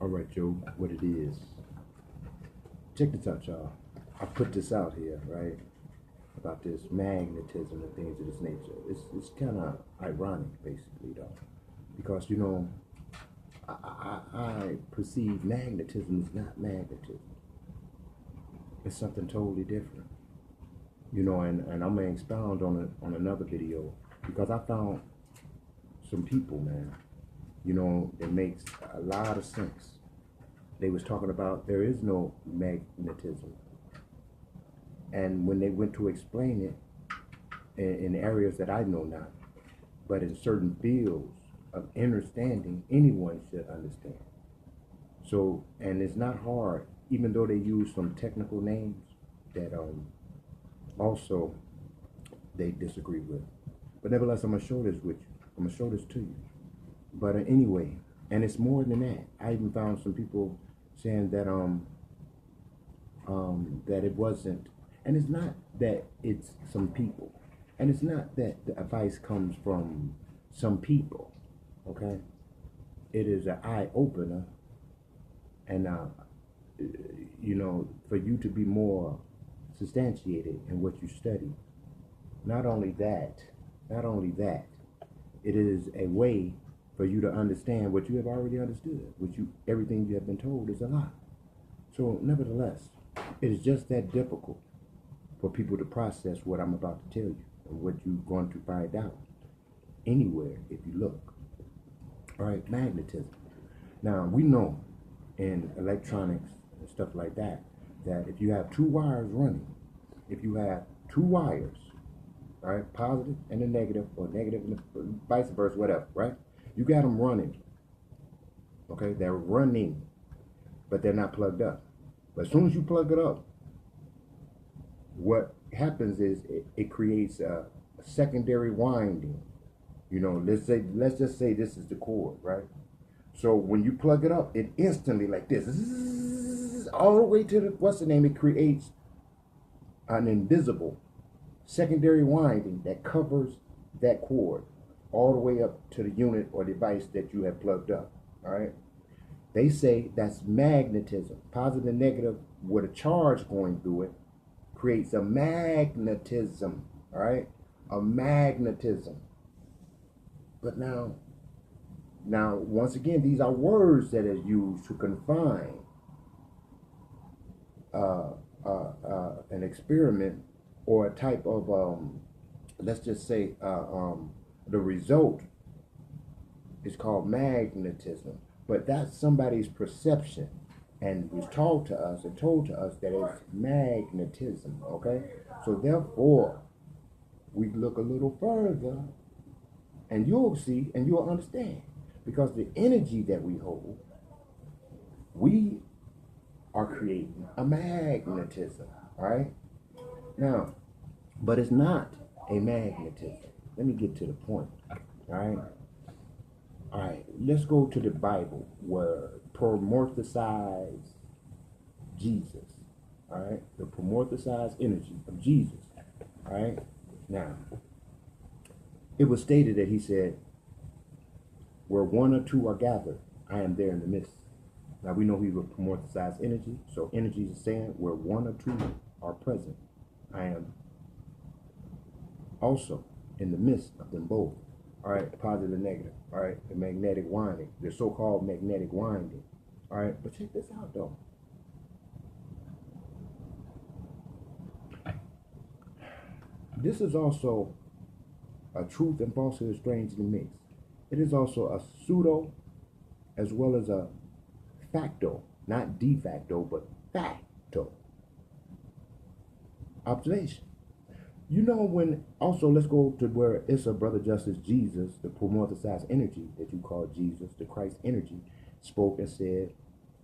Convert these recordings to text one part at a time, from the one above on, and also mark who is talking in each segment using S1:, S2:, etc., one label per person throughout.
S1: All right, Joe, what it is. Check this out, y'all. I put this out here, right, about this magnetism and things of this nature. It's kind of ironic, basically, though, because, I perceive magnetism is not magnetism. It's something totally different, and I'm going to expound on another video because I found some people, man, it makes a lot of sense. They was talking about there is no magnetism. And when they went to explain it in areas that I know not, but in certain fields of understanding, anyone should understand. So, and it's not hard, even though they use some technical names that also they disagree with. But nevertheless, I'm going to show this with you. I'm going to show this to you. But anyway, and it's more than that. I even found some people saying that that it wasn't, and it's not that it's some people, and it's not that the advice comes from some people, okay? It is an eye opener, and for you to be more substantiated in what you study. Not only that, it is a way for you to understand what you have already understood, everything you have been told is a lie. So nevertheless, it is just that difficult for people to process what I'm about to tell you and what you're going to find out anywhere if you look. All right, magnetism. Now, we know in electronics and stuff like that, that if you have two wires running, if you have two wires, all right, positive and a negative, or negative and vice versa, whatever, right? You got them running, okay? They're running, but they're not plugged up. But as soon as you plug it up, what happens is it creates a secondary winding. Let's just say this is the cord, right? So when you plug it up, it instantly, like this, all the way to it creates an invisible secondary winding that covers that cord all the way up to the unit or device that you have plugged up, all right? They say that's magnetism. Positive and negative with a charge going through it creates a magnetism, all right? A magnetism. But now, once again, these are words that are used to confine an experiment or a type of, let's just say, the result is called magnetism. But that's somebody's perception, and was taught to us and told to us that it's magnetism, okay? So therefore, we look a little further, and you'll see and you'll understand. Because the energy that we hold, we are creating a magnetism, all right? Now, but it's not a magnetism. Let me get to the point, all right? All right, let's go to the Bible where promorphosize Jesus, all right? The promorphosized energy of Jesus, all right? Now, it was stated that he said, where one or two are gathered, I am there in the midst. Now, we know he was promorphosized energy, so energy is saying where one or two are present, I am also in the midst of them both. All right, positive and negative. All right, the magnetic winding, the so-called magnetic winding. All right, but check this out though. This is also a truth and falsehood strangely mixed. It is also a pseudo as well as a facto, not de facto, but facto observation. When also, let's go to where it's a brother justice Jesus, the promorphosized energy that you call Jesus, the Christ energy, spoke and said,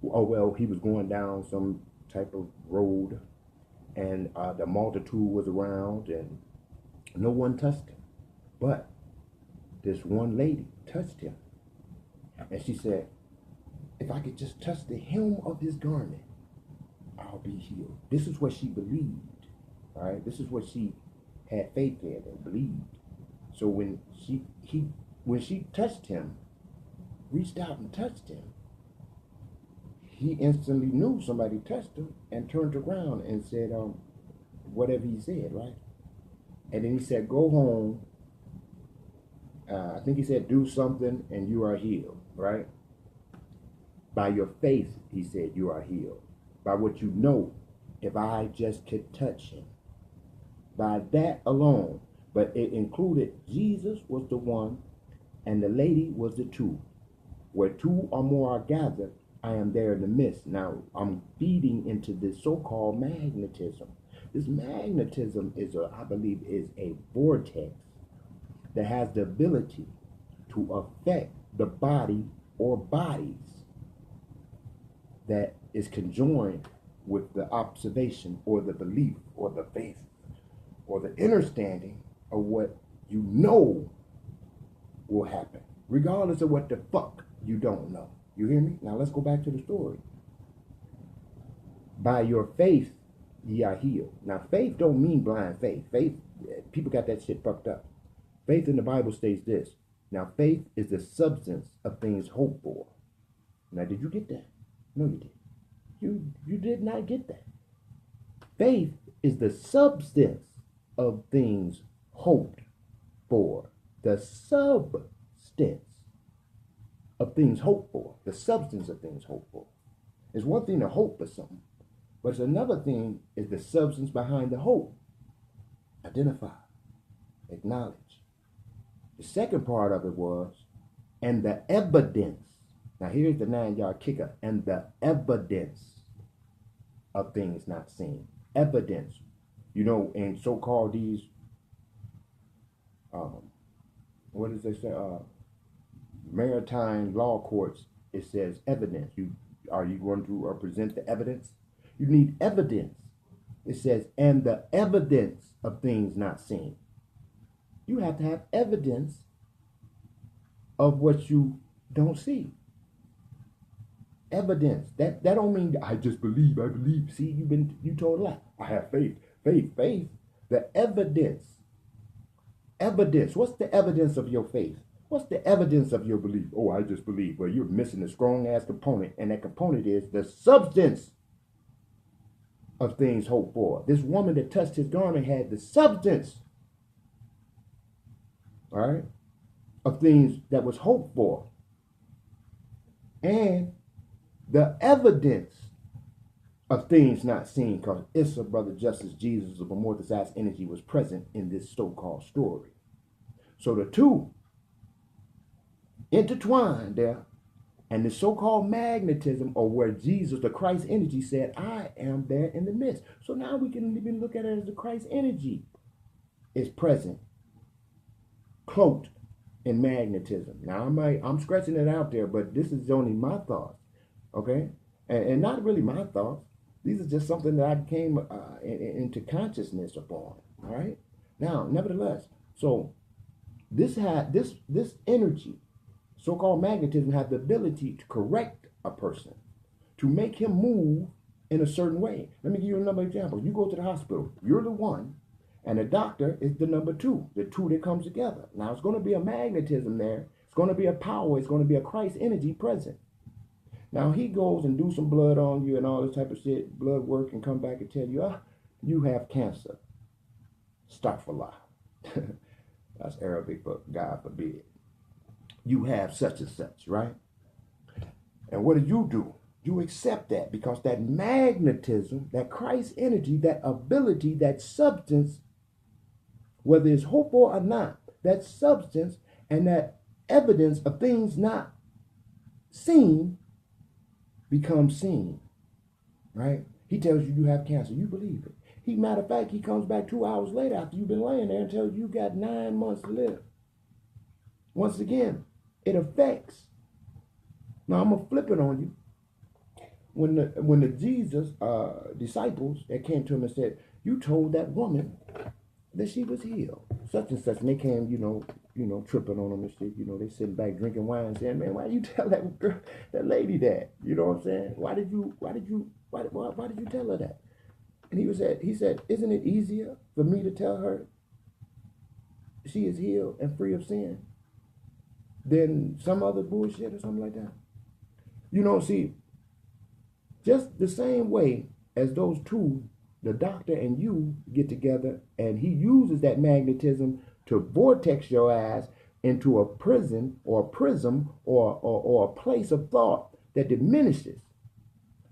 S1: oh, well, he was going down some type of road and the multitude was around and no one touched him. But this one lady touched him. And she said, if I could just touch the hem of his garment, I'll be healed. This is what she believed. All right, this is what she had faith in and believed. So when she touched him, reached out and touched him, he instantly knew somebody touched him and turned around and said, whatever he said, right? And then he said, go home. I think he said, do something and you are healed, right? By your faith, he said, you are healed. By what you know, if I just could touch him. By that alone. But it included Jesus was the one and the lady was the two. Where two or more are gathered, I am there in the midst. Now, I'm feeding into this so-called magnetism. This magnetism I believe, is a vortex that has the ability to affect the body or bodies that is conjoined with the observation or the belief or the faith or the understanding of what you know will happen, regardless of what the fuck you don't know. You hear me? Now let's go back to the story. By your faith, ye are healed. Now faith don't mean blind faith. Faith, people got that shit fucked up. Faith in the Bible states this. Now faith is the substance of things hoped for. Now did you get that? No, you did. You did not get that. Faith is the substance of things hoped for. The substance of things hoped for. The substance of things hoped for. It's one thing to hope for something, but it's another thing is the substance behind the hope. Identify. Acknowledge. The second part of it was, and the evidence. Now here's the 9-yard kicker. And the evidence of things not seen. Evidence. You know, in so-called these, what does they say? Maritime law courts, it says evidence. Are you going to present the evidence? You need evidence. It says, and the evidence of things not seen. You have to have evidence of what you don't see. Evidence. That don't mean I just believe, I believe. See, you told a lie. I have faith. Faith. The evidence. Evidence. What's the evidence of your faith? What's the evidence of your belief? Oh, I just believe. Well, you're missing a strong ass component, and that component is the substance of things hoped for. This woman that touched his garment had the substance, all right, of things that was hoped for, and the evidence of things not seen, because Issa, Brother Justice Jesus of amorphous energy was present in this so-called story. So the two intertwined there, and the so-called magnetism, or where Jesus, the Christ energy, said, I am there in the midst. So now we can even look at it as the Christ energy is present, cloaked in magnetism. Now I'm scratching it out there, but this is only my thoughts, okay? And not really my thoughts. These are just something that I came into consciousness upon, all right? Now, nevertheless, so this energy, so-called magnetism, has the ability to correct a person, to make him move in a certain way. Let me give you another example. You go to the hospital, you're the one, and the doctor is the number two, the two that comes together. Now, it's going to be a magnetism there. It's going to be a power. It's going to be a Christ energy present. Now, he goes and do some blood on you and all this type of shit, blood work, and come back and tell you, you have cancer. Astaghfirullah. That's Arabic, but God forbid. You have such and such, right? And what do? You accept that, because that magnetism, that Christ energy, that ability, that substance, whether it's hope or not, that substance and that evidence of things not seen becomes seen, right? He tells you have cancer. You believe it. Matter of fact, he comes back 2 hours later after you've been laying there and tells you got 9 months to live. Once again, it affects. Now, I'm going to flip it on you. When the Jesus disciples that came to him and said, you told that woman that she was healed, such and such, and they came, tripping on them and shit. They sitting back drinking wine and saying, man, why you tell that girl, that lady that? You know what I'm saying? Why did you tell her that? And he said, isn't it easier for me to tell her she is healed and free of sin than some other bullshit or something like that? See, Just the same way as those two, the doctor and you, get together and he uses that magnetism to vortex your ass into a prison or a prism or a place of thought that diminishes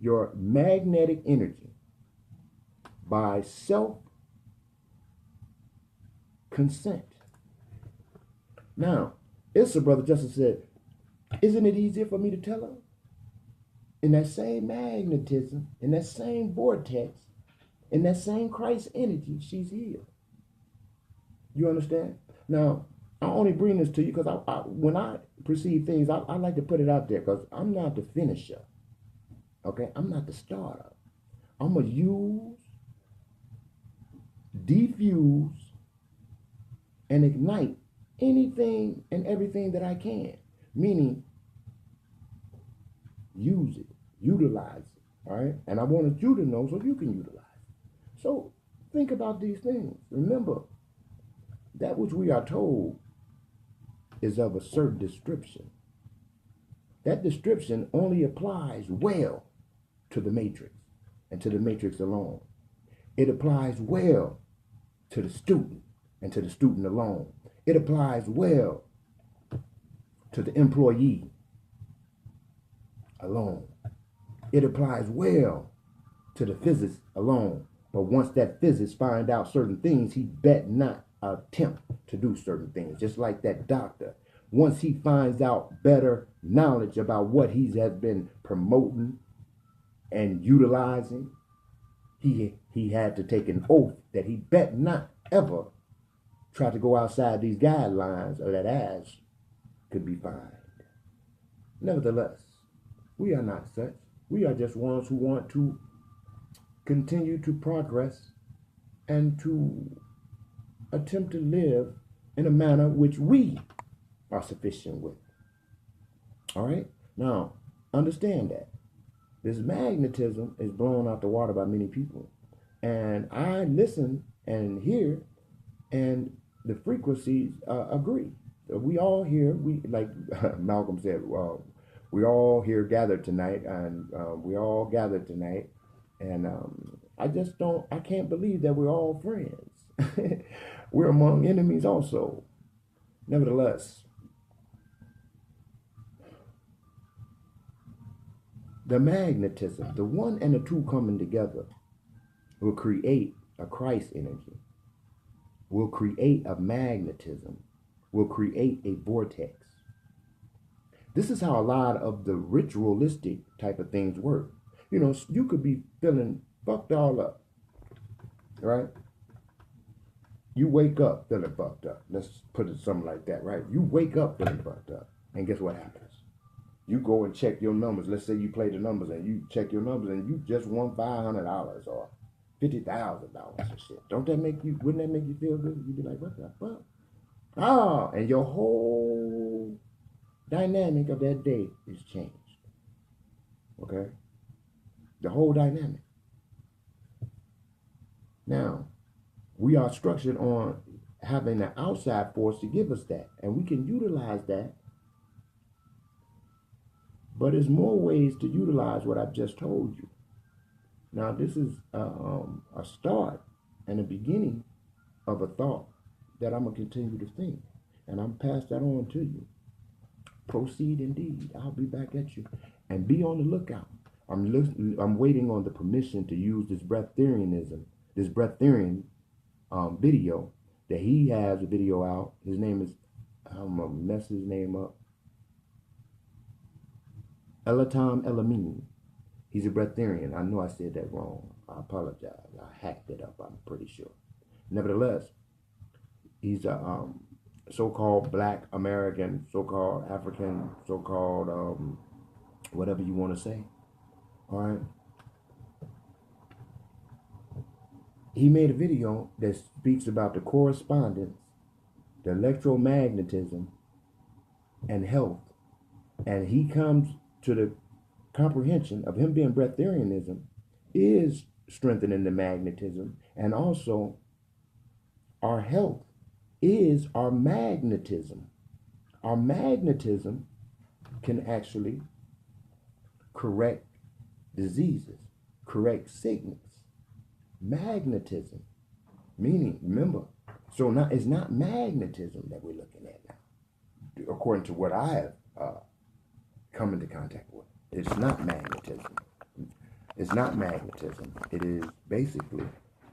S1: your magnetic energy by self consent. Now, Issa, Brother Justin said, isn't it easier for me to tell her? In that same magnetism, in that same vortex, in that same Christ energy, she's healed. You understand? Now, I only bring this to you because when I perceive things, I like to put it out there because I'm not the finisher. Okay? I'm not the starter. I'm going to use, diffuse, and ignite anything and everything that I can. Meaning, use it, utilize it. All right? And I wanted you to know so you can utilize it. So, think about these things. Remember, that which we are told is of a certain description. That description only applies well to the matrix and to the matrix alone. It applies well to the student and to the student alone. It applies well to the employee alone. It applies well to the physicist alone. But once that physicist finds out certain things, he bet not attempt to do certain things. Just like that doctor. Once he finds out better knowledge about what he has been promoting and utilizing, he had to take an oath that he bet not ever try to go outside these guidelines or that ass could be fined. Nevertheless, we are not such. We are just ones who want to continue to progress and to attempt to live in a manner which we are sufficient with. All right? Now, understand that. This magnetism is blown out the water by many people. And I listen and hear, and the frequencies agree. We all here, we like Malcolm said, we all here gathered tonight, and we all gathered tonight. And I can't believe that we're all friends. We're among enemies also. Nevertheless, the magnetism, the one and the two coming together, will create a Christ energy, will create a magnetism, will create a vortex. This is how a lot of the ritualistic type of things work. You know, you could be feeling fucked all up, right? You wake up feeling fucked up. Let's put it something like that, right? You wake up feeling fucked up, and guess what happens? You go and check your numbers. Let's say you play the numbers and you check your numbers and you just won $500 or $50,000 and shit. Wouldn't that make you feel good? You'd be like, what the fuck? Oh, and your whole dynamic of that day is changed. Okay? The whole dynamic. Now, we are structured on having an outside force to give us that, and we can utilize that. But there's more ways to utilize what I've just told you. Now, this is a start and a beginning of a thought that I'm going to continue to think. And I'm pass that on to you. Proceed indeed. I'll be back at you. And be on the lookout. I'm waiting on the permission to use this breatharianism, this breatharian video that he has a video out. His name is, I'm going to mess his name up. Elatam Elamine. He's a breatharian. I know I said that wrong. I apologize. I hacked it up, I'm pretty sure. Nevertheless, he's a so-called Black American, so-called African, so-called whatever you want to say. All right. He made a video that speaks about the correspondence, the electromagnetism, and health. And he comes to the comprehension of him being breatharianism is strengthening the magnetism, and also our health is our magnetism. Our magnetism can actually correct diseases, correct sickness, magnetism, meaning, remember, so now it's not magnetism that we're looking at now, according to what I have come into contact with. It's not magnetism. It's not magnetism. It is basically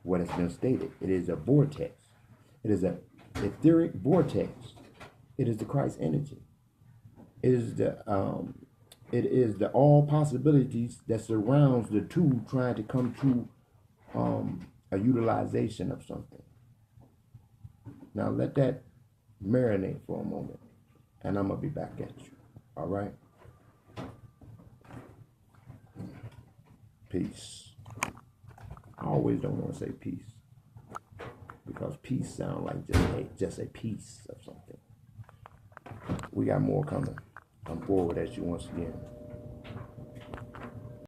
S1: what has been stated. It is a vortex. It is an etheric vortex. It is the Christ energy. It is the all possibilities that surrounds the two trying to come to a utilization of something. Now let that marinate for a moment, and I'm gonna be back at you. All right. Peace. I always don't want to say peace because peace sounds like just a piece of something. We got more coming. I'm forward at you once again.